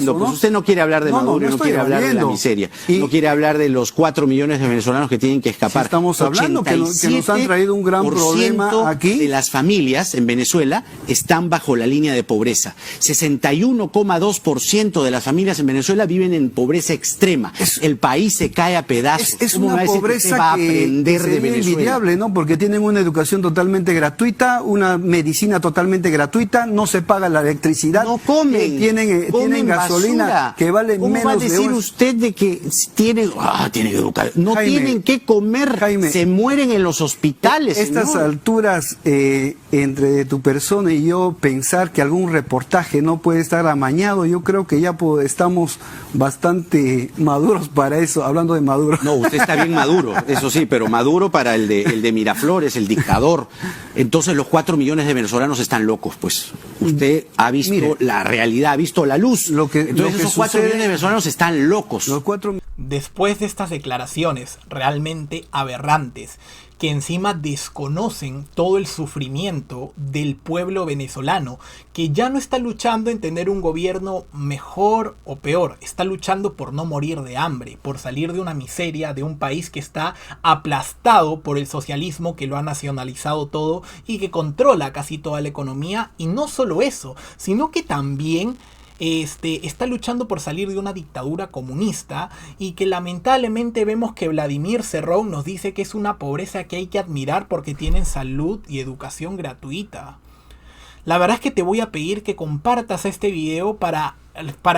Pues usted no quiere hablar de Maduro, no quiere hablar de la miseria, no quiere hablar de los 4 millones de venezolanos que tienen que escapar. Si estamos hablando que nos han traído un gran problema aquí. De las familias en Venezuela están bajo la línea de pobreza. 61,2% de las familias en Venezuela viven en pobreza extrema. El país se cae a pedazos. Es una pobreza que va a aprender de Venezuela. Envidiable, ¿no? Porque tienen una educación totalmente gratuita, una medicina totalmente gratuita, no se paga la electricidad. No comen. Tienen gasolina que vale menos de... ¿Cómo va a decir usted de que tienen que educar? No tienen que comer, Jaime, se mueren en los hospitales. Estas alturas, entre tu persona y yo, pensar que algún reportaje no puede estar amañado, yo creo que ya estamos bastante maduros para eso, hablando de Maduro. No, usted está bien maduro, eso sí, pero maduro para el de Miraflores, el dictador. Entonces los 4 millones de venezolanos están locos, pues. Usted ha visto la realidad, ha visto la luz. Entonces esos 4 millones de venezolanos están locos. Después de estas declaraciones realmente aberrantes, que encima desconocen todo el sufrimiento del pueblo venezolano, que ya no está luchando en tener un gobierno mejor o peor, está luchando por no morir de hambre, por salir de una miseria, de un país que está aplastado por el socialismo, que lo ha nacionalizado todo y que controla casi toda la economía. Y no solo eso, sino que también está luchando por salir de una dictadura comunista, y que lamentablemente vemos que Vladimir Cerrón nos dice que es una pobreza que hay que admirar porque tienen salud y educación gratuita. La verdad es que te voy a pedir que compartas este video para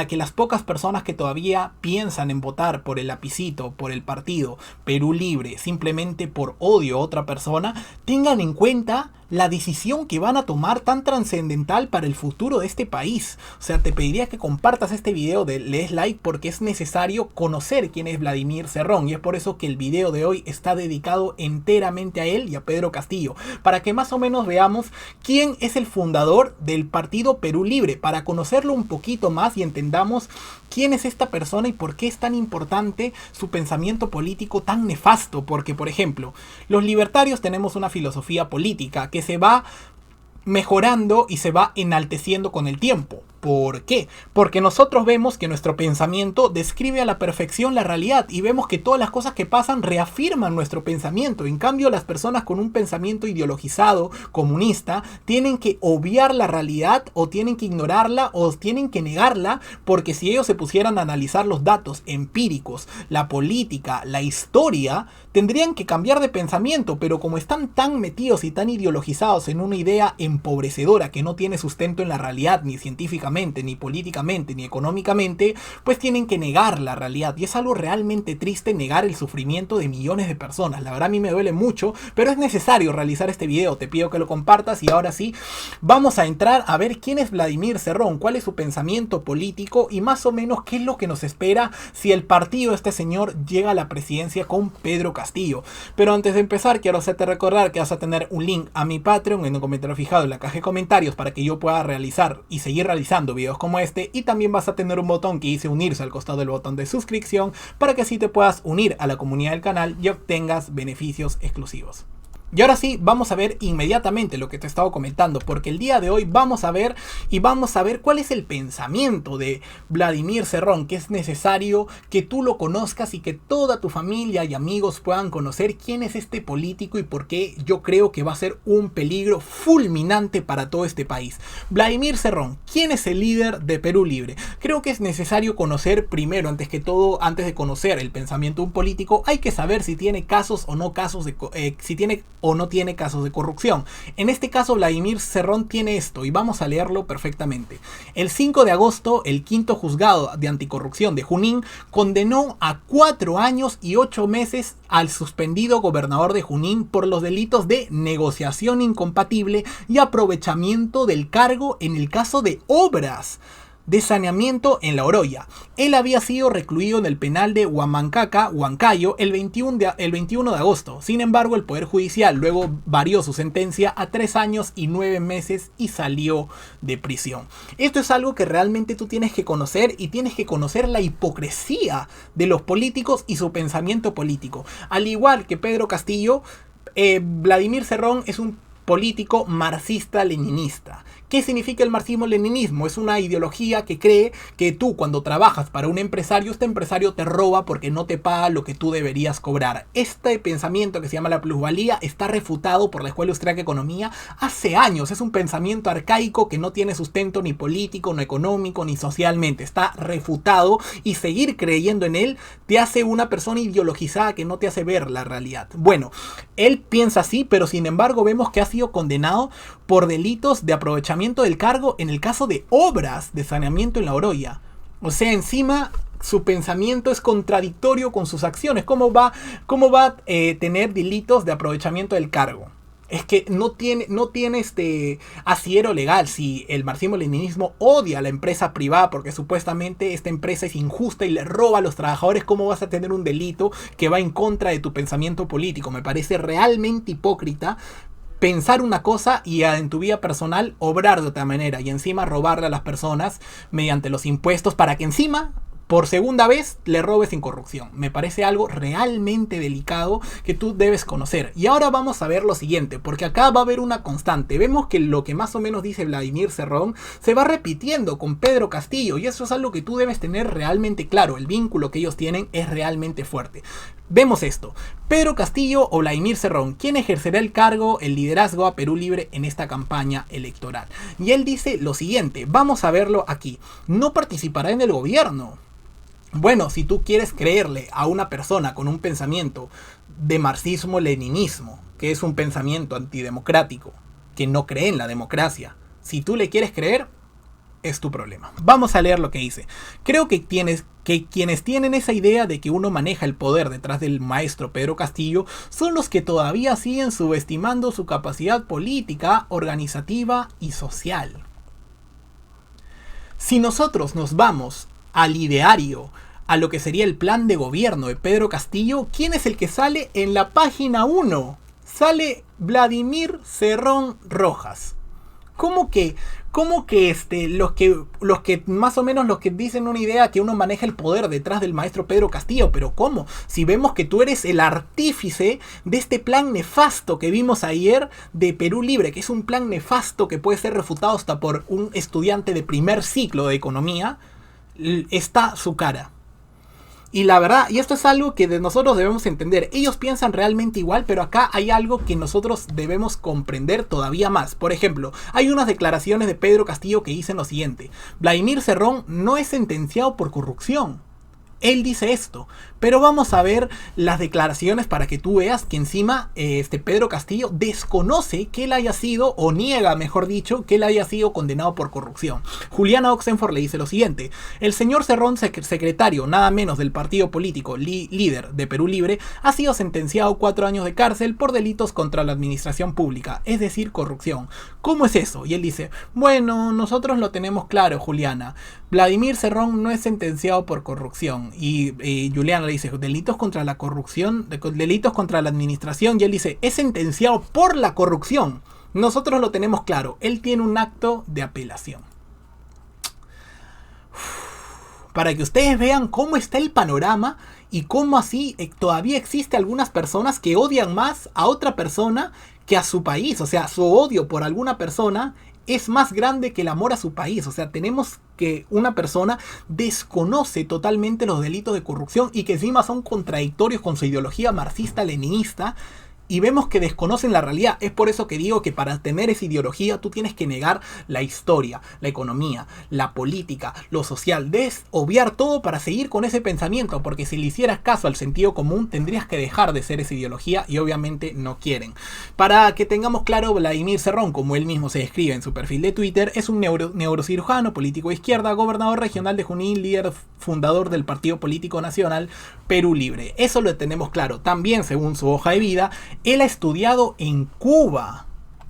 que las pocas personas que todavía piensan en votar por el lapicito, por el partido Perú Libre, simplemente por odio a otra persona, tengan en cuenta la decisión que van a tomar tan trascendental para el futuro de este país. O sea, te pediría que compartas este video, le des like, porque es necesario conocer quién es Vladimir Cerrón, y es por eso que el video de hoy está dedicado enteramente a él y a Pedro Castillo, para que más o menos veamos quién es el fundador del partido Perú Libre, para conocerlo un poquito más y entendamos quién es esta persona y por qué es tan importante su pensamiento político tan nefasto. Porque, por ejemplo, los libertarios tenemos una filosofía política que se va mejorando y se va enalteciendo con el tiempo. ¿Por qué? Porque nosotros vemos que nuestro pensamiento describe a la perfección la realidad, y vemos que todas las cosas que pasan reafirman nuestro pensamiento. En cambio, las personas con un pensamiento ideologizado, comunista, tienen que obviar la realidad, o tienen que ignorarla, o tienen que negarla, porque si ellos se pusieran a analizar los datos empíricos, la política, la historia, tendrían que cambiar de pensamiento. Pero como están tan metidos y tan ideologizados en una idea empobrecedora que no tiene sustento en la realidad, ni científicamente, ni políticamente, ni económicamente, pues tienen que negar la realidad. Y es algo realmente triste negar el sufrimiento de millones de personas. La verdad, a mí me duele mucho, pero es necesario realizar este video. Te pido que lo compartas, y ahora sí, vamos a entrar a ver quién es Vladimir Cerrón, cuál es su pensamiento político y más o menos qué es lo que nos espera si el partido de este señor llega a la presidencia con Pedro Castillo. Pero antes de empezar, quiero hacerte recordar que vas a tener un link a mi Patreon en un comentario fijado en la caja de comentarios, para que yo pueda realizar y seguir realizando videos como este, y también vas a tener un botón que dice unirse al costado del botón de suscripción, para que así te puedas unir a la comunidad del canal y obtengas beneficios exclusivos. Y ahora sí, vamos a ver inmediatamente lo que te he estado comentando, porque el día de hoy vamos a ver cuál es el pensamiento de Vladimir Cerrón, que es necesario que tú lo conozcas y que toda tu familia y amigos puedan conocer quién es este político y por qué yo creo que va a ser un peligro fulminante para todo este país. Vladimir Cerrón, ¿quién es el líder de Perú Libre? Creo que es necesario conocer primero, antes que todo, antes de conocer el pensamiento de un político, hay que saber si tiene casos o no casos de si tiene o no tiene casos de corrupción. En este caso, Vladimir Cerrón tiene esto, y vamos a leerlo perfectamente. El 5 de agosto, el quinto juzgado de anticorrupción de Junín condenó a 4 años y 8 meses al suspendido gobernador de Junín por los delitos de negociación incompatible y aprovechamiento del cargo en el caso de obras de saneamiento en La Oroya. Él había sido recluido en el penal de Huamancaca, Huancayo, el 21 de agosto. Sin embargo, el Poder Judicial luego varió su sentencia a 3 años y 9 meses y salió de prisión. Esto es algo que realmente tú tienes que conocer, y tienes que conocer la hipocresía de los políticos y su pensamiento político. Al igual que Pedro Castillo, Vladimir Cerrón es un político marxista-leninista, ¿Qué significa el marxismo-leninismo? Es una ideología que cree que tú, cuando trabajas para un empresario, este empresario te roba porque no te paga lo que tú deberías cobrar. Este pensamiento que se llama la plusvalía está refutado por la Escuela Austríaca de Economía hace años. Es un pensamiento arcaico que no tiene sustento ni político, ni económico, ni socialmente. Está refutado, y seguir creyendo en él te hace una persona ideologizada que no te hace ver la realidad. Bueno, él piensa así, pero sin embargo vemos que ha sido condenado por delitos de aprovechamiento del cargo en el caso de obras de saneamiento en La Oroya. O sea, encima su pensamiento es contradictorio con sus acciones. ¿Cómo va a tener delitos de aprovechamiento del cargo? Es que no tiene asiero legal. Si el marxismo-leninismo odia a la empresa privada porque supuestamente esta empresa es injusta y le roba a los trabajadores, ¿cómo vas a tener un delito que va en contra de tu pensamiento político? Me parece realmente hipócrita pensar una cosa y en tu vida personal obrar de otra manera, y encima robarle a las personas mediante los impuestos para que encima, por segunda vez, le robes sin corrupción. Me parece algo realmente delicado que tú debes conocer. Y ahora vamos a ver lo siguiente, porque acá va a haber una constante. Vemos que lo que más o menos dice Vladimir Cerrón se va repitiendo con Pedro Castillo, y eso es algo que tú debes tener realmente claro. El vínculo que ellos tienen es realmente fuerte. Vemos esto. Pedro Castillo o Vladimir Cerrón, ¿quién ejercerá el cargo, el liderazgo a Perú Libre en esta campaña electoral? Y él dice lo siguiente, vamos a verlo aquí. No participará en el gobierno. Bueno, si tú quieres creerle a una persona con un pensamiento de marxismo-leninismo, que es un pensamiento antidemocrático, que no cree en la democracia, si tú le quieres creer, es tu problema. Vamos a leer lo que dice. Creo que quienes tienen esa idea de que uno maneja el poder detrás del maestro Pedro Castillo son los que todavía siguen subestimando su capacidad política, organizativa y social. Si nosotros nos vamos al ideario, a lo que sería el plan de gobierno de Pedro Castillo, ¿quién es el que sale en la página 1? Sale Vladimir Cerrón Rojas. ¿Cómo que los que más o menos los que dicen una idea que uno maneja el poder detrás del maestro Pedro Castillo? ¿Pero cómo? Si vemos que tú eres el artífice de este plan nefasto que vimos ayer de Perú Libre, que es un plan nefasto que puede ser refutado hasta por un estudiante de primer ciclo de economía, está su cara. Y la verdad, y esto es algo que nosotros debemos entender, ellos piensan realmente igual, pero acá hay algo que nosotros debemos comprender todavía más. Por ejemplo, hay unas declaraciones de Pedro Castillo que dicen lo siguiente: Vladimir Cerrón no es sentenciado por corrupción. Él dice esto, pero vamos a ver las declaraciones para que tú veas que encima Pedro Castillo desconoce que él haya sido, o niega mejor dicho, que él haya sido condenado por corrupción. Juliana Oxenford le dice lo siguiente: el señor Cerrón, secretario nada menos del partido político líder de Perú Libre, ha sido sentenciado a 4 años de cárcel por delitos contra la administración pública, es decir, corrupción. ¿Cómo es eso? Y él dice: bueno, nosotros lo tenemos claro, Juliana. Vladimir Cerrón no es sentenciado por corrupción. Y Juliana le dice: delitos contra la corrupción, delitos contra la administración. Y él dice: es sentenciado por la corrupción. Nosotros lo tenemos claro. Él tiene un acto de apelación. Para que ustedes vean cómo está el panorama y cómo así todavía existe algunas personas que odian más a otra persona que a su país. O sea, su odio por alguna persona es más grande que el amor a su país. O sea, tenemos que una persona desconoce totalmente los delitos de corrupción y que encima son contradictorios con su ideología marxista-leninista, y vemos que desconocen la realidad. Es por eso que digo que para tener esa ideología tú tienes que negar la historia, la economía, la política, lo social. Debes obviar todo para seguir con ese pensamiento, porque si le hicieras caso al sentido común tendrías que dejar de ser esa ideología, y obviamente no quieren. Para que tengamos claro, Vladimir Cerrón, como él mismo se describe en su perfil de Twitter, es un neurocirujano, político de izquierda, gobernador regional de Junín, líder fundador del partido político nacional Perú Libre. Eso lo tenemos claro. También, según su hoja de vida, él ha estudiado en Cuba.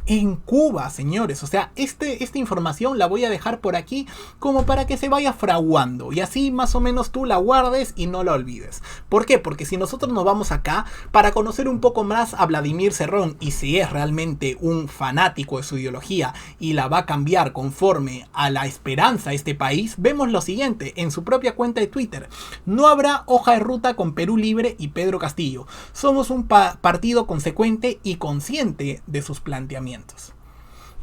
En Cuba, señores. O sea, esta información la voy a dejar por aquí como para que se vaya fraguando. Y así más o menos tú la guardes y no la olvides. ¿Por qué? Porque si nosotros nos vamos acá para conocer un poco más a Vladimir Cerrón, y si es realmente un fanático de su ideología y la va a cambiar conforme a la esperanza de este país, vemos lo siguiente en su propia cuenta de Twitter: no habrá hoja de ruta con Perú Libre y Pedro Castillo. Somos un partido consecuente y consciente de sus planteamientos.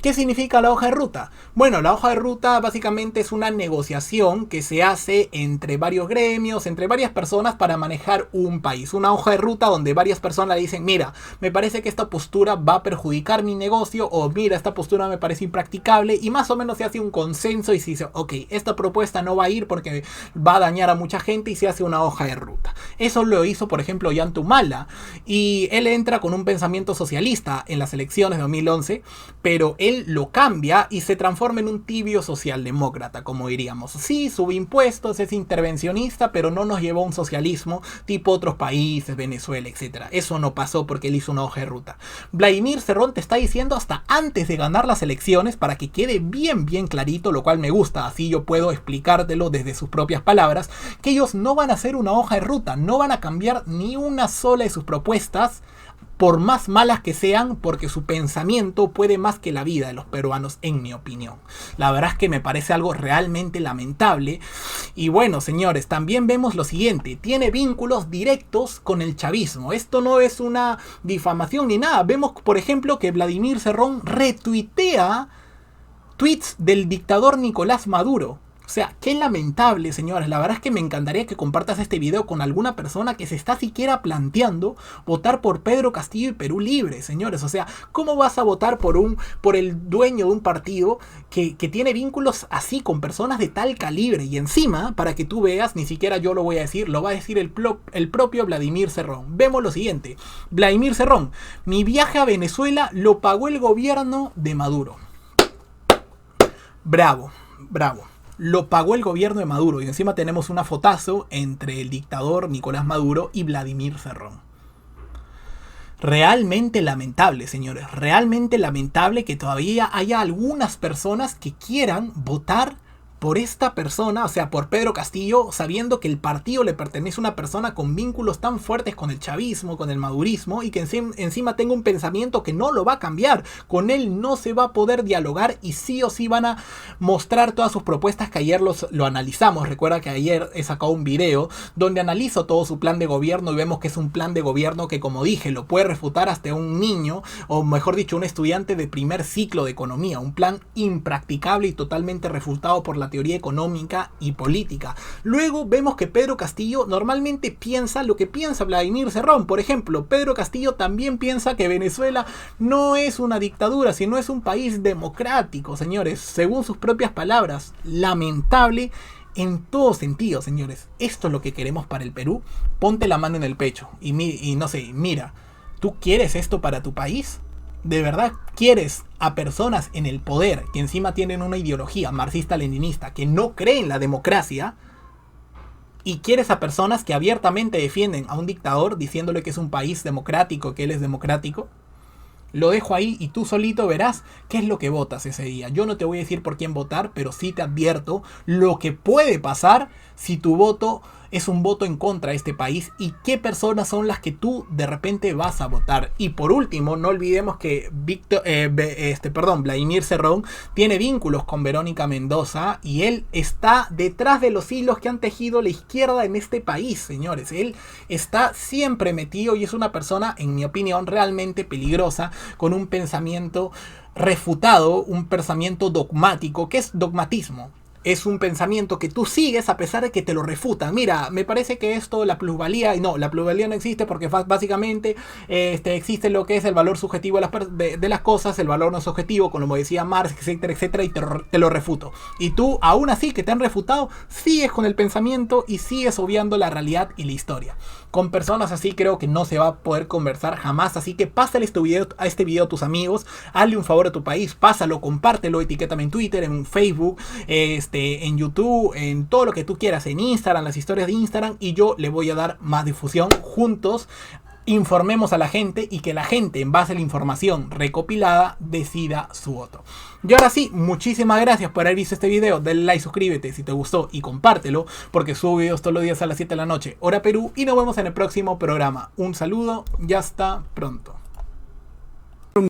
¿Qué significa la hoja de ruta? Bueno, la hoja de ruta básicamente es una negociación que se hace entre varios gremios, entre varias personas para manejar un país. Una hoja de ruta donde varias personas le dicen, mira, me parece que esta postura va a perjudicar mi negocio, o mira, esta postura me parece impracticable, y más o menos se hace un consenso y se dice, ok, esta propuesta no va a ir porque va a dañar a mucha gente, y se hace una hoja de ruta. Eso lo hizo, por ejemplo, Ollanta Humala, y él entra con un pensamiento socialista en las elecciones de 2011, pero él lo cambia y se transforma en un tibio socialdemócrata, como diríamos. Sí, sube impuestos, es intervencionista, pero no nos llevó a un socialismo tipo otros países, Venezuela, etc. Eso no pasó porque él hizo una hoja de ruta. Vladimir Cerrón te está diciendo hasta antes de ganar las elecciones, para que quede bien clarito, lo cual me gusta, así yo puedo explicártelo desde sus propias palabras, que ellos no van a hacer una hoja de ruta, no van a cambiar ni una sola de sus propuestas, por más malas que sean, porque su pensamiento puede más que la vida de los peruanos, en mi opinión. La verdad es que me parece algo realmente lamentable. Y bueno, señores, también vemos lo siguiente: tiene vínculos directos con el chavismo. Esto no es una difamación ni nada. Vemos, por ejemplo, que Vladimir Cerrón retuitea tweets del dictador Nicolás Maduro. O sea, qué lamentable, señores. La verdad es que me encantaría que compartas este video con alguna persona que se está siquiera planteando votar por Pedro Castillo y Perú Libre, señores. O sea, ¿cómo vas a votar por el dueño de un partido que tiene vínculos así con personas de tal calibre? Y encima, para que tú veas, ni siquiera yo lo voy a decir, lo va a decir el propio Vladimir Cerrón. Vemos lo siguiente. Vladimir Cerrón: mi viaje a Venezuela lo pagó el gobierno de Maduro. Bravo, bravo. Lo pagó el gobierno de Maduro, y encima tenemos una fotazo entre el dictador Nicolás Maduro y Vladimir Cerrón. Realmente lamentable, señores, realmente lamentable que todavía haya algunas personas que quieran votar por esta persona, o sea, por Pedro Castillo, sabiendo que el partido le pertenece a una persona con vínculos tan fuertes con el chavismo, con el madurismo, y que encima tenga un pensamiento que no lo va a cambiar. Con él no se va a poder dialogar, y sí o sí van a mostrar todas sus propuestas, que ayer lo analizamos. Recuerda que ayer he sacado un video donde analizo todo su plan de gobierno, y vemos que es un plan de gobierno que, como dije, lo puede refutar hasta un niño, o mejor dicho, un estudiante de primer ciclo de economía. Un plan impracticable y totalmente refutado por la teoría económica y política. Luego vemos que Pedro Castillo normalmente piensa lo que piensa Vladimir Cerrón. Por ejemplo, Pedro Castillo también piensa que Venezuela no es una dictadura, sino es un país democrático, señores, según sus propias palabras. Lamentable en todo sentido, señores. Esto es lo que queremos para el Perú. Ponte la mano en el pecho y no sé, mira, ¿tú quieres esto para tu país? ¿De verdad quieres a personas en el poder que encima tienen una ideología marxista-leninista, que no creen en la democracia? ¿Y quieres a personas que abiertamente defienden a un dictador diciéndole que es un país democrático, que él es democrático? Lo dejo ahí y tú solito verás qué es lo que votas ese día. Yo no te voy a decir por quién votar, pero sí te advierto lo que puede pasar si tu voto es un voto en contra de este país, y qué personas son las que tú de repente vas a votar. Y por último, no olvidemos que Vladimir Cerrón tiene vínculos con Verónica Mendoza, y él está detrás de los hilos que han tejido la izquierda en este país, señores. Él está siempre metido, y es una persona, en mi opinión, realmente peligrosa, con un pensamiento refutado, un pensamiento dogmático. ¿Qué es dogmatismo? Es un pensamiento que tú sigues a pesar de que te lo refutan. Mira, me parece que esto, la plusvalía, y no, la plusvalía no existe, porque básicamente existe lo que es el valor subjetivo de las cosas, el valor no subjetivo, como decía Marx, etcétera, etcétera, y te lo refuto. Y tú, aún así que te han refutado, sigues con el pensamiento y sigues obviando la realidad y la historia. Con personas así creo que no se va a poder conversar jamás, así que pásale este video a tus amigos, hazle un favor a tu país, pásalo, compártelo, etiquétame en Twitter, en Facebook, en YouTube, en todo lo que tú quieras, en Instagram, las historias de Instagram, y yo le voy a dar más difusión. Juntos informemos a la gente, y que la gente, en base a la información recopilada, decida su voto. Y ahora sí, muchísimas gracias por haber visto este video. Dale like, suscríbete si te gustó y compártelo, porque subo videos todos los días a las 7 de la noche, hora Perú, y nos vemos en el próximo programa. Un saludo y hasta pronto.